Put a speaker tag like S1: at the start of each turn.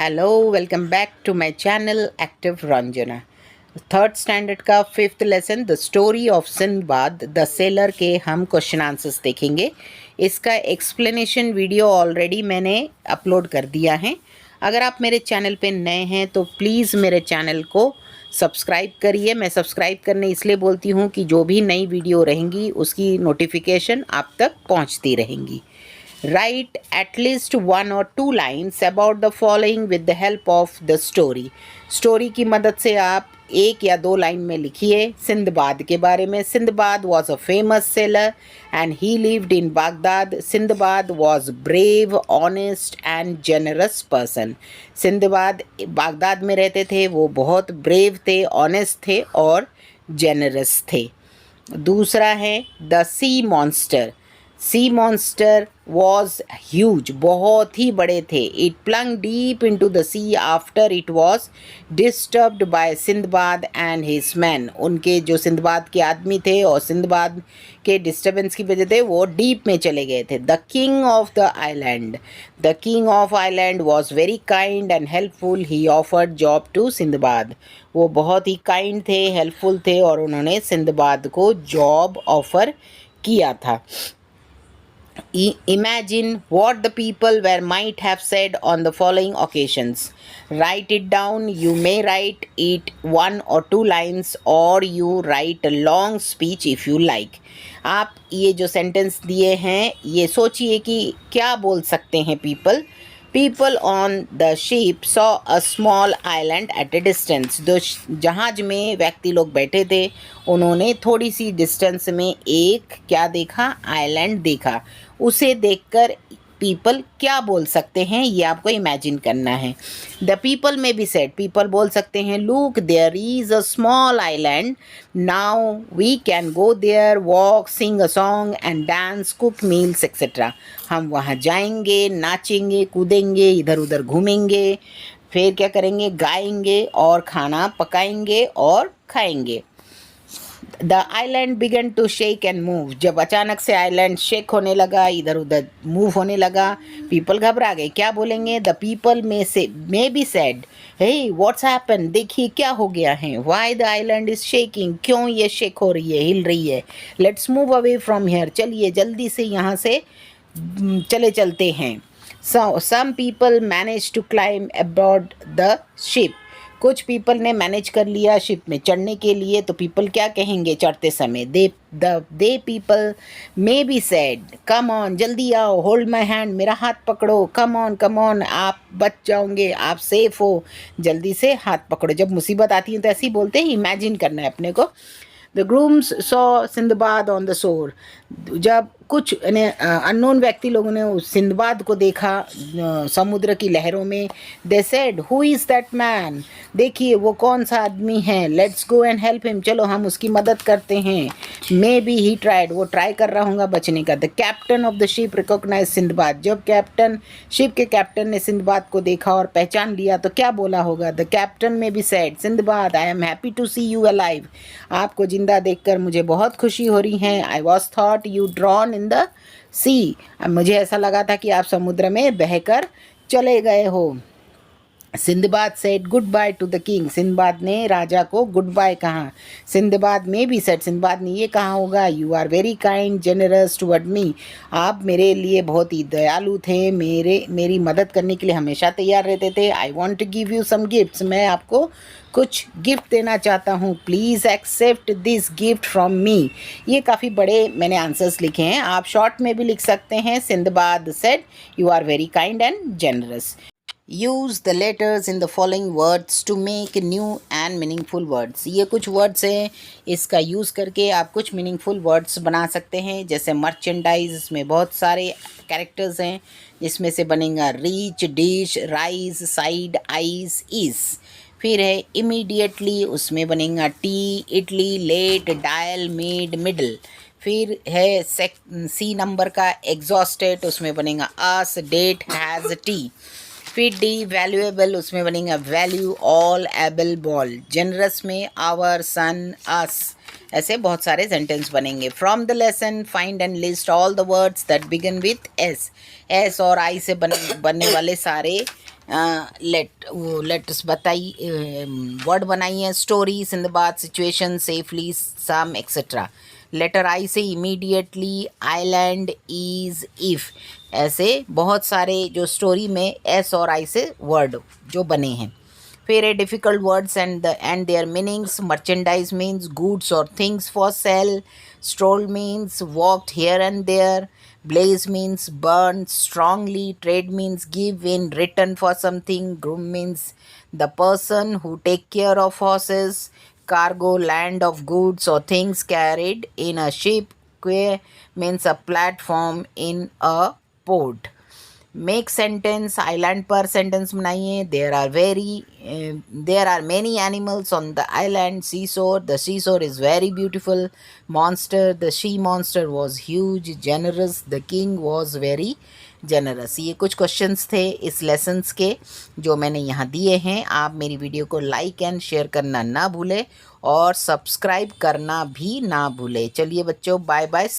S1: Hello, welcome back to my channel active Ranjana. Third standard का fifth lesson the story of Sindbad the sailor के हम question answers देखेंगे। इसका explanation video already मैंने upload कर दिया है। अगर आप मेरे चैनल पे नए हैं तो प्लीज़ मेरे चैनल को सब्सक्राइब करिए। मैं सब्सक्राइब करने इसलिए बोलती हूँ कि जो भी नई वीडियो रहेंगी उसकी नोटिफिकेशन आप तक पहुँचती रहेंगी। Write at least one or two lines about the following with the help of the story. Story की मदद से आप एक या दो लाइन में लिखिए सिंदबाद के बारे में। Sinbad was a famous seller and he lived in Baghdad. Sinbad was brave, honest and generous person. Sinbad Baghdad में रहते थे, वो बहुत ब्रेव थे, ऑनेस्ट थे और जेनरस थे। दूसरा है the sea monster. Sea monster was huge, बहुत ही बड़े थे। It plunge deep into the sea after it was disturbed by Sindbad and his man. उनके जो सिंदबाद के आदमी थे और सिंदबाद के डिस्टर्बेंस की वजह से वो डीप में चले गए थे। The king of the island. The king of island was very kind and helpful. He offered job to Sindbad. वो बहुत ही काइंड थे, हेल्पफुल थे और उन्होंने सिंदबाद को जॉब ऑफर किया था। Imagine what the people were might have said on the following occasions. Write it down. You may write it one or two lines or you write a long speech if you like. आप ये जो sentence दिए हैं ये सोचिए कि क्या बोल सकते हैं people. People on the ship saw a small island at a distance. जो जहाज में व्यक्ति लोग बैठे थे उन्होंने थोड़ी सी डिस्टेंस में एक क्या देखा, आइलैंड देखा। उसे देखकर पीपल क्या बोल सकते हैं ये आपको इमेजिन करना है। The people may be said, people बोल सकते हैं look there is a small island, now we can go there, walk, sing a song and dance, cook meals etcetera. हम वहाँ जाएंगे, नाचेंगे, कूदेंगे, इधर उधर घूमेंगे, फिर क्या करेंगे, गाएंगे और खाना पकाएंगे और खाएंगे। The island began to shake and move. जब अचानक से आइलैंड शेक होने लगा, इधर उधर मूव होने लगा, पीपल घबरा गए। क्या बोलेंगे, the people may be said hey what's happen, देखिए क्या हो गया है। Why the island is shaking, क्यों ये शेक हो रही है, हिल रही है। Let's move away from here, चलिए जल्दी से यहाँ से चले चलते हैं। Some people manage to climb aboard the ship. कुछ पीपल ने मैनेज कर लिया शिप में चढ़ने के लिए। तो पीपल क्या कहेंगे चढ़ते समय, they people may be said come on, जल्दी आओ, होल्ड माई हैंड, मेरा हाथ पकड़ो, कम ऑन, आप बच जाओगे, आप सेफ हो, जल्दी से हाथ पकड़ो। जब मुसीबत आती है तो ऐसे ही बोलते हैं, इमेजिन करना है अपने को। The grooms saw Sinbad on the shore. जब कुछ अननोन व्यक्ति लोगों ने उस सिंदबाद को देखा समुद्र की लहरों में। They said who is that man, देखिए वो कौन सा आदमी है। Let's go and help him, चलो हम उसकी मदद करते हैं। मे बी ही ट्राइड, वो ट्राई कर रहा होगा बचने का। The captain of the ship recognise Sindbad. जब शिप के कैप्टन ने सिंदबाद को देखा और पहचान लिया तो क्या बोला होगा, the captain may be said Sindbad I am happy to C you alive, आपको जिंदा देखकर मुझे बहुत खुशी हो रही है। I was thought you drown in the sea, मुझे ऐसा लगा था कि आप समुद्र में बहकर चले गए हो। Sinbad said good by two the king, Sinbad ने राजा को गुड बाय कहा। सिंदबाद में भी सेड, सिंदबाद ने ये कहा होगा you are very kind generous toward me, आप मेरे लिए बहुत ही दयालु थे, मेरी मदद करने के लिए हमेशा तैयार रहते थे। I want to give you some gifts, मैं आपको कुछ गिफ्ट देना चाहता हूँ, please accept this gift from me. ये काफ़ी बड़े मैंने आंसर्स लिखे हैं, आप शॉर्ट में भी लिख सकते हैं। Sindbad said you are very kind and generous. Use the letters in the following words to make new and meaningful words. ये कुछ वर्ड्स हैं, इसका यूज़ करके आप कुछ मीनिंगफुल वर्ड्स बना सकते हैं। जैसे मर्चेंडाइज, इसमें बहुत सारे कैरेक्टर्स हैं जिसमें से बनेगा reach, dish, rise, side, eyes, is. फिर है इमीडिएटली, उसमें बनेगा tea, Italy, late, dial, made, middle. फिर है सी नंबर का एग्जॉस्टेड, उसमें बनेगा अस, डेट, हैज़, टी। फिर डी वैल्यूएबल, उसमें बनेगा value, all, able, ball. Generous में आवर, सन, अस। ऐसे बहुत सारे सेंटेंस बनेंगे। From the lesson find and list all the words that begin with S. S और आई से बनने वाले सारे लेट्स बताइए वर्ड बनाइए स्टोरी सिंदबाद सिचुएशन सेफली सम एक्सेट्रा. लेटर आई से इमीडिएटली आइलैंड इज इफ. ऐसे बहुत सारे जो स्टोरी में एस और आई से वर्ड जो बने हैं. फिर है difficult words and their meanings. Merchandise means goods और things for sale. Stroll means walked here and there. Blaze means burn strongly. Trade means give in return for something. Groom means the person who take care of horses. Cargo, land of goods or things carried in a ship. Quay means a platform in a port. Make sentence. Island पर sentence बनाइए. There are many animals on the island. Sea shore. The sea shore is very beautiful. Monster. The she monster was huge. Generous. The king was very generous. ये कुछ questions थे इस lessons के जो मैंने यहाँ दिए हैं. आप मेरी वीडियो को लाइक एंड शेयर करना ना भूलें और सब्सक्राइब करना भी ना भूलें. चलिए बच्चों, बाय बाय.